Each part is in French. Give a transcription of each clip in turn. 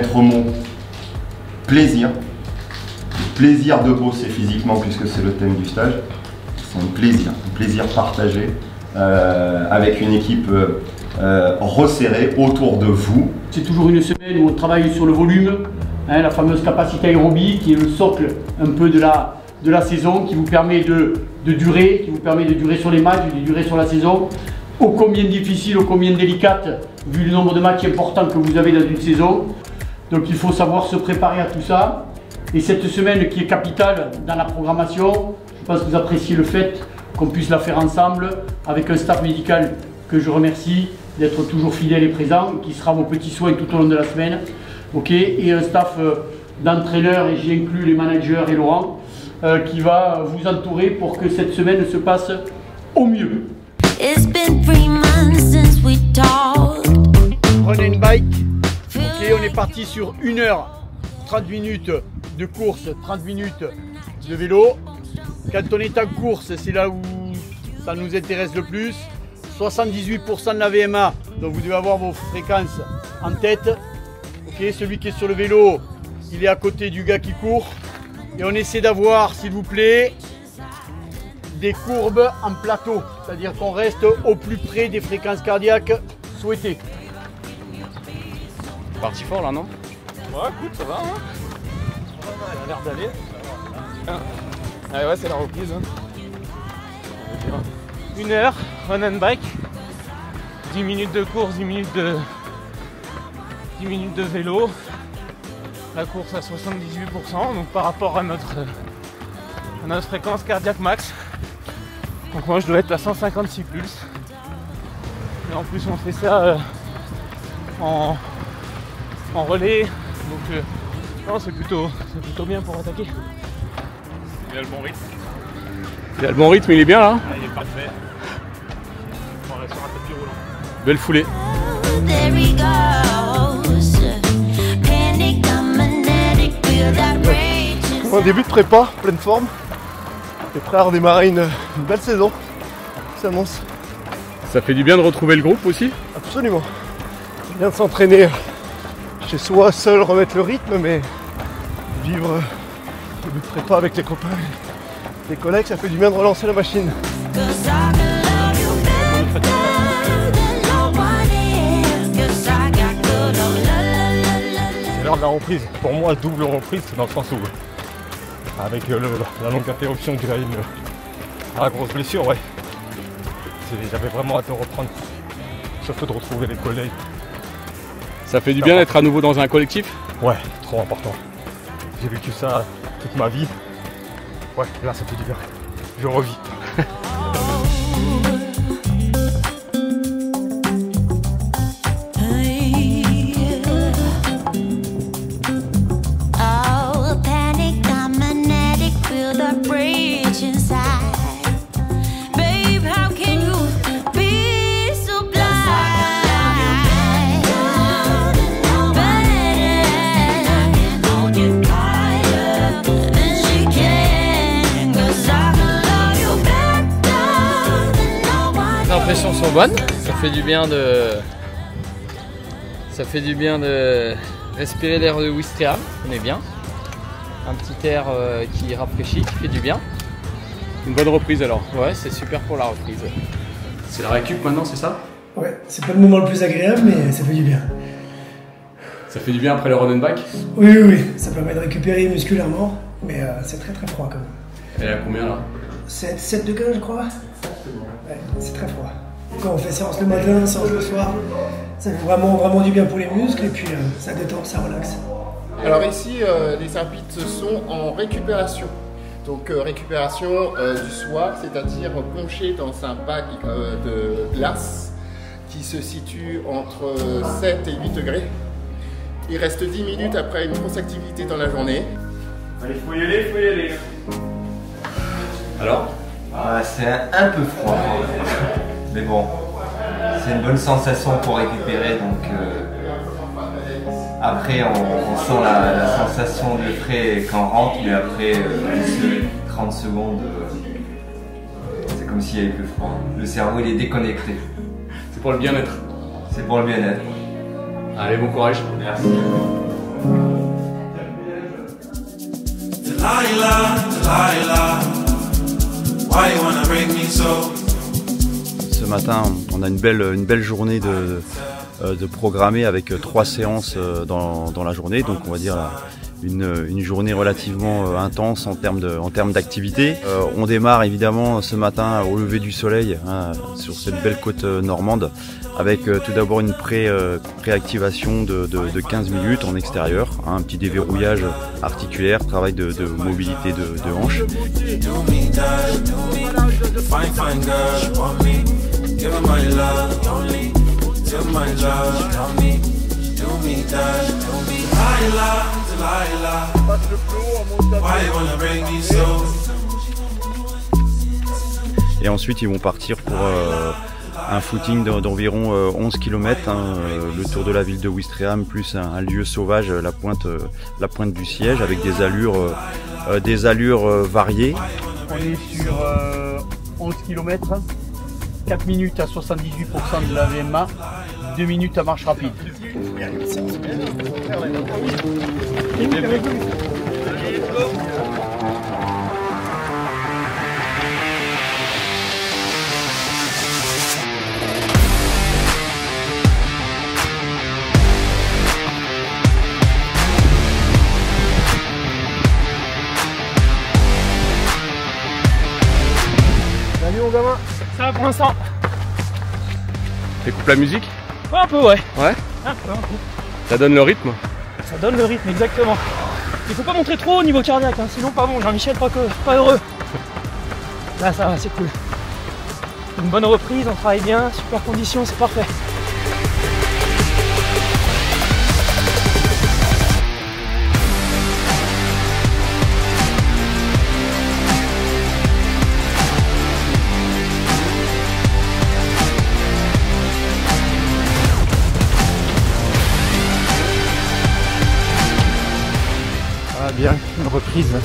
maître mot plaisir. Plaisir de bosser physiquement puisque c'est le thème du stage. C'est un plaisir partagé avec une équipe resserrée autour de vous. C'est toujours une semaine où on travaille sur le volume, hein, la fameuse capacité aérobie qui est le socle un peu de la saison, qui vous permet de durer, qui vous permet de durer sur les matchs, de durer sur la saison. Ô combien difficile, ô combien délicate, vu le nombre de matchs importants que vous avez dans une saison. Donc il faut savoir se préparer à tout ça. Et cette semaine qui est capitale dans la programmation, je pense que vous appréciez le fait qu'on puisse la faire ensemble avec un staff médical que je remercie d'être toujours fidèle et présent, qui sera vos petits soins tout au long de la semaine. Okay, et un staff d'entraîneurs, et j'y inclus les managers et Laurent, qui va vous entourer pour que cette semaine se passe au mieux. Prenez une bike. Ok, on est parti sur 1 heure, 30 minutes de course, 30 minutes de vélo. Quand on est en course, c'est là où ça nous intéresse le plus. 78% de la VMA, donc vous devez avoir vos fréquences en tête. Ok, celui qui est sur le vélo, il est à côté du gars qui court. Et on essaie d'avoir, s'il vous plaît, des courbes en plateau, c'est-à-dire qu'on reste au plus près des fréquences cardiaques souhaitées. Parti fort là, non? Ouais, écoute, ça va, hein. Ça a l'air d'aller. Ah ouais, c'est la reprise. Hein. 1 heure, run and bike. 10 minutes de course, 10 minutes de vélo. La course à 78%, donc par rapport à notre fréquence cardiaque max. Donc moi je dois être à 156 pulses. Et en plus on fait ça en relais. Donc non, c'est plutôt bien pour attaquer. Il a le bon rythme. Il a le bon rythme, il est bien là. Ah, il est parfait. On reste sur un tapis roulant. Belle foulée. Un début de prépa, pleine forme. Et prêt à redémarrer une belle saison qui s'annonce. Ça fait du bien de retrouver le groupe aussi? Absolument. C'est bien de s'entraîner chez soi, seul, remettre le rythme, mais vivre début de prépa avec les copains, les collègues, ça fait du bien de relancer la machine. C'est l'heure de la reprise. Pour moi, double reprise, c'est dans le sens où, avec la longue interruption que j'avais à la grosse blessure, ouais. J'avais vraiment hâte de reprendre, surtout de retrouver les collègues. Ça fait du bien d'être à nouveau dans un collectif? Ouais, trop important. J'ai vécu ça toute ma vie. Ouais, là ça fait du bien. Je revis. Les impressions sont bonnes, ça fait du bien de respirer l'air de Ouistreham, on est bien. Un petit air qui rafraîchit, qui fait du bien. Une bonne reprise alors? Ouais, c'est super pour la reprise. C'est la récup maintenant, c'est ça? Ouais, c'est pas le moment le plus agréable, mais ça fait du bien. Ça fait du bien après le run and bike? Oui, ça permet de récupérer musculairement, mais c'est très froid quand même. Elle est à combien là? 7 degrés je crois. Ouais, c'est très froid. Quand on fait séance le matin, séance le soir, ça fait vraiment du bien pour les muscles et puis ça détend, ça relaxe. Alors ici, les arbitres sont en récupération. Donc récupération du soir, c'est-à-dire plongé dans un bac de glace qui se situe entre 7 et 8 degrés. Il reste 10 minutes après une grosse activité dans la journée. Allez, faut y aller. Alors? C'est un peu froid, mais bon, c'est une bonne sensation pour récupérer, donc après on sent la sensation de frais quand on rentre, mais après 30 secondes, c'est comme s'il y avait plus froid. Le cerveau il est déconnecté. C'est pour le bien-être. C'est pour le bien-être. Allez, bon courage. Merci. Ce matin, on a une belle journée de programmée avec 3 séances dans la journée, donc on va dire une journée relativement intense en termes d'activité. On démarre évidemment ce matin au lever du soleil sur cette belle côte normande avec tout d'abord une préactivation de 15 minutes en extérieur, un petit déverrouillage articulaire, travail de mobilité de hanches. Et ensuite ils vont partir pour un footing d'environ 11 km, le tour de la ville de Ouistreham, plus un lieu sauvage, la pointe du Siège, avec des allures variées. On est sur 11 km, 4 minutes à 78% de la VMA, 2 minutes à marche rapide. Salut mon gamin. Ça va pour l'instant. T'écoutes la musique? Ouais, un peu, ouais. Ouais. Un peu. Ça donne le rythme? Ça donne le rythme, exactement. Il faut pas montrer trop au niveau cardiaque, sinon pas bon. Jean-Michel, pas heureux. Là, ça va, c'est cool. Une bonne reprise, on travaille bien, super conditions, c'est parfait. Bien, une reprise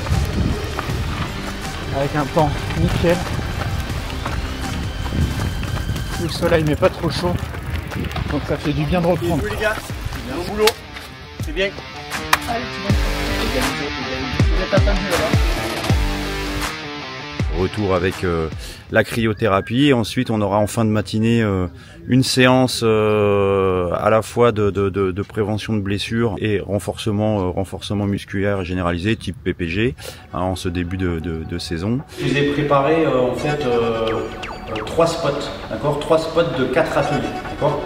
avec un temps nickel. Le soleil n'est pas trop chaud, donc ça fait du bien de reprendre. Les gars, bien au boulot, c'est bien. Allez, vous êtes attendu là-bas. Retour avec la cryothérapie, et ensuite on aura en fin de matinée une séance à la fois de prévention de blessures et renforcement musculaire généralisé type PPG en ce début de saison. Je vous ai préparé en fait 3 spots, d'accord, 3 spots de 4 ateliers, d'accord.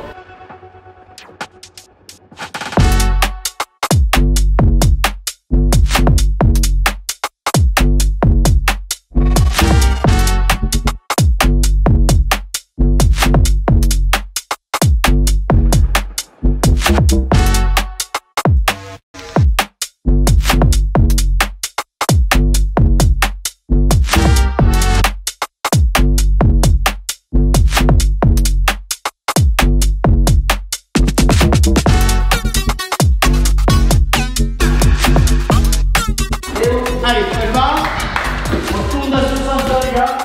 Allez, elle va. On tourne dans ce sens-là, les gars.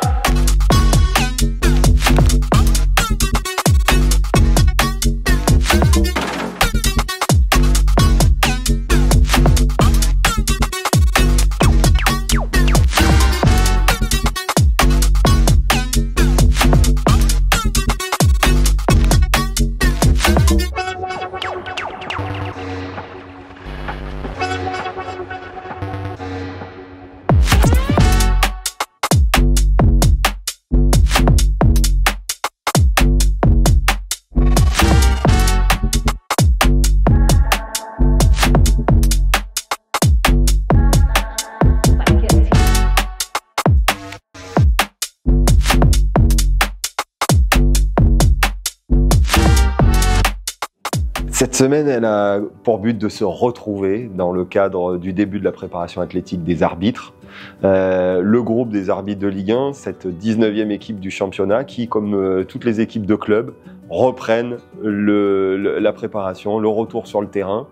Cette semaine, elle a pour but de se retrouver dans le cadre du début de la préparation athlétique des arbitres. Le groupe des arbitres de Ligue 1, cette 19e équipe du championnat qui, comme toutes les équipes de club, reprennent la préparation, le retour sur le terrain.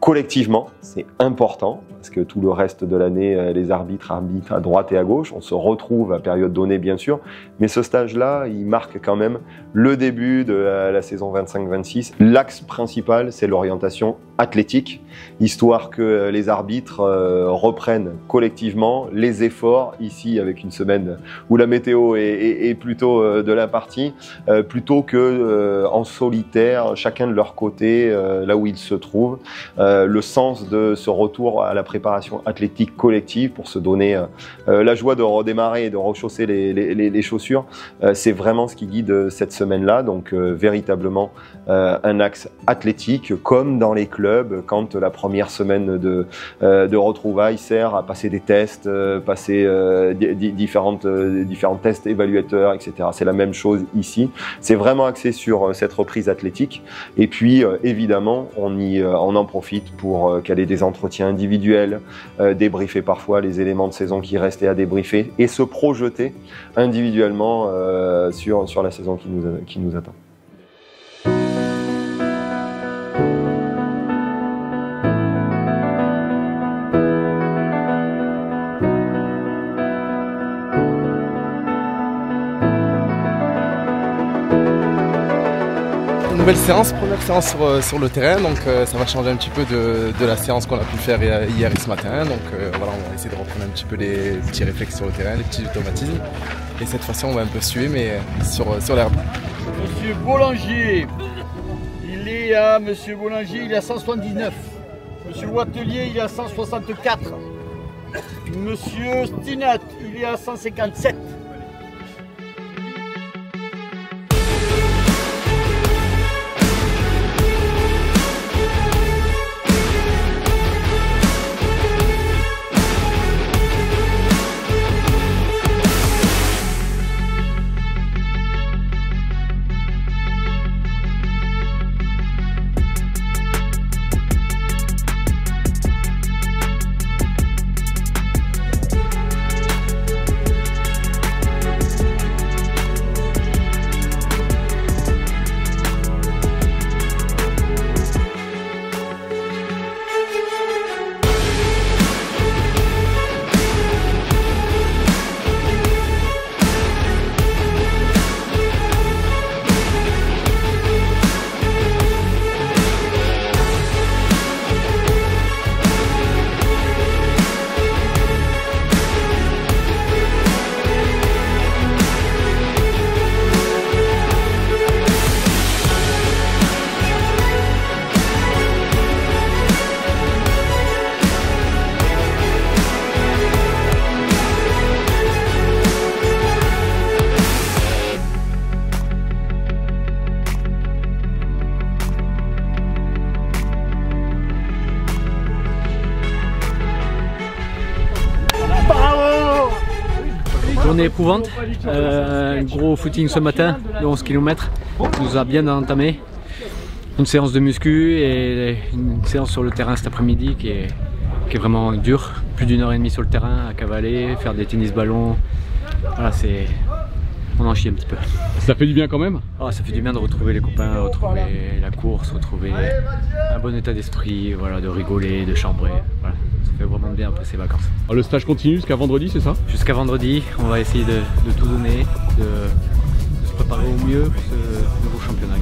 Collectivement, c'est important, parce que tout le reste de l'année, les arbitres arbitrent à droite et à gauche. On se retrouve à période donnée, bien sûr, mais ce stage-là, il marque quand même le début de la saison 25-26. L'axe principal, c'est l'orientation athlétique, histoire que les arbitres reprennent collectivement les efforts, ici avec une semaine où la météo est plutôt de la partie, plutôt que en solitaire, chacun de leur côté, là où ils se trouvent. Le sens de ce retour à la préparation athlétique collective pour se donner la joie de redémarrer et de rechausser les chaussures, c'est vraiment ce qui guide cette semaine-là. Donc véritablement un axe athlétique, comme dans les clubs, quand la première semaine de retrouvailles sert à passer des tests, passer différents tests évaluateurs, etc. C'est la même chose ici. C'est vraiment axé sur cette reprise athlétique. Et puis évidemment, on en profite pour caler des entretiens individuels, débriefer parfois les éléments de saison qui restaient à débriefer et se projeter individuellement sur la saison qui nous attend. Nouvelle séance, première séance sur le terrain, donc ça va changer un petit peu de la séance qu'on a pu faire hier et ce matin. Donc voilà, on va essayer de reprendre un petit peu les petits réflexes sur le terrain, les petits automatismes. Et cette fois-ci, on va un peu suer, mais sur l'herbe. Monsieur Boulanger, il est à 179. Monsieur Wattelier, il est à 164. Monsieur Stinat, il est à 157. Journée éprouvante, un gros footing ce matin de 11 km, nous a bien entamé. Une séance de muscu et une séance sur le terrain cet après-midi qui est vraiment dure. Plus d'1h30 sur le terrain à cavaler, faire des tennis-ballons. Voilà, on en chie un petit peu. Ça fait du bien quand même? Oh, ça fait du bien de retrouver les copains, retrouver la course, retrouver un bon état d'esprit, voilà, de rigoler, de chambrer. Voilà. Ça fait vraiment bien après ces vacances. Alors, le stage continue jusqu'à vendredi, c'est ça? Jusqu'à vendredi, on va essayer de tout donner, de se préparer au mieux pour ce nouveau championnat.